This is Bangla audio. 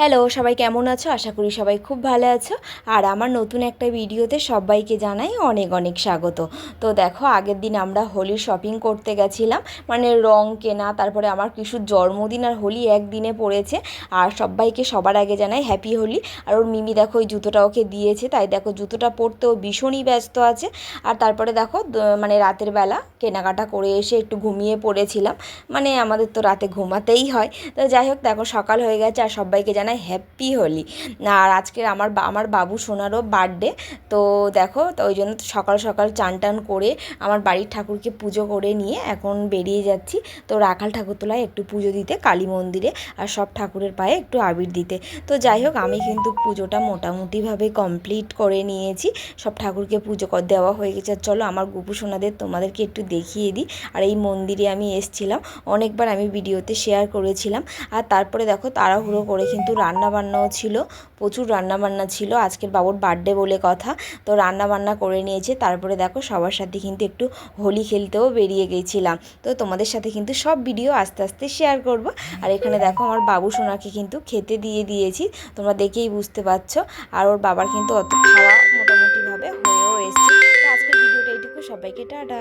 হ্যালো, সবাই কেমন আছো? আশা করি সবাই খুব ভালো আছো। আর আমার নতুন একটা ভিডিওতে সবাইকে জানাই অনেক অনেক স্বাগত। তো দেখো, আগের দিন আমরা হোলির শপিং করতে গেছিলাম, মানে রং কেনা, তারপরে আমার কিশুর জন্মদিন আর হোলি একদিনে পড়েছে। আর সবাইকে সবার আগে জানাই হ্যাপি হোলি। আর ওর মিমি দেখো ওই জুতোটা ওকে দিয়েছে, তাই দেখো জুতোটা পরতেও ভীষণই ব্যস্ত আছে। আর তারপরে দেখো মানে রাতের বেলা কেনাকাটা করে এসে একটু ঘুমিয়ে পড়েছিলাম, মানে আমাদের তো রাতে ঘুমাতেই হয়। তো যাই হোক, দেখো সকাল হয়ে গেছে আর সবাইকে জানাই হ্যাপি হোলি। আর আজকে আমার বাবু সোনারও বার্থডে। তো দেখো, তো ওই জন্য সকাল সকাল চান টান করে আমার বাড়ির ঠাকুরকে পুজো করে নিয়ে এখন বেরিয়ে যাচ্ছি। তো রাখাল ঠাকুরতলায় একটু পুজো দিতে, কালী মন্দিরে, আর সব ঠাকুরের পায়ে একটু আবির দিতে। তো যাই হোক, আমি কিন্তু পুজোটা মোটামুটিভাবে কমপ্লিট করে নিয়েছি, সব ঠাকুরকে পুজো দেওয়া হয়ে গেছে। চলো আমার গোপু সোনাদের তোমাদেরকে একটু দেখিয়ে দিই। আর এই মন্দিরে আমি এসছিলাম, অনেকবার আমি ভিডিওতে শেয়ার করেছিলাম। আর তারপরে দেখো তাড়াহুড়ো করে কিন্তু রান্নাবান্নাও ছিল, প্রচুর রান্নাবান্না ছিল, আজকের বাবুর বার্থডে বলে কথা। তো রান্নাবান্না করে নিয়েছে, তারপরে দেখো সবার সাথে কিন্তু একটু হোলি খেলতেও বেরিয়ে গেছিলাম। তো তোমাদের সাথে কিন্তু সব ভিডিও আস্তে আস্তে শেয়ার করব। আর এখানে দেখো আমার বাবু সোনাকে কিন্তু খেতে দিয়ে দিয়েছি, তোমরা দেখেই বুঝতে পারছো। আর ওর বাবার কিন্তু অত খাওয়া মোটামুটিভাবে হয়েও এসছে। তো আজকের ভিডিওটা এইটুকু, সবাইকে টাটা।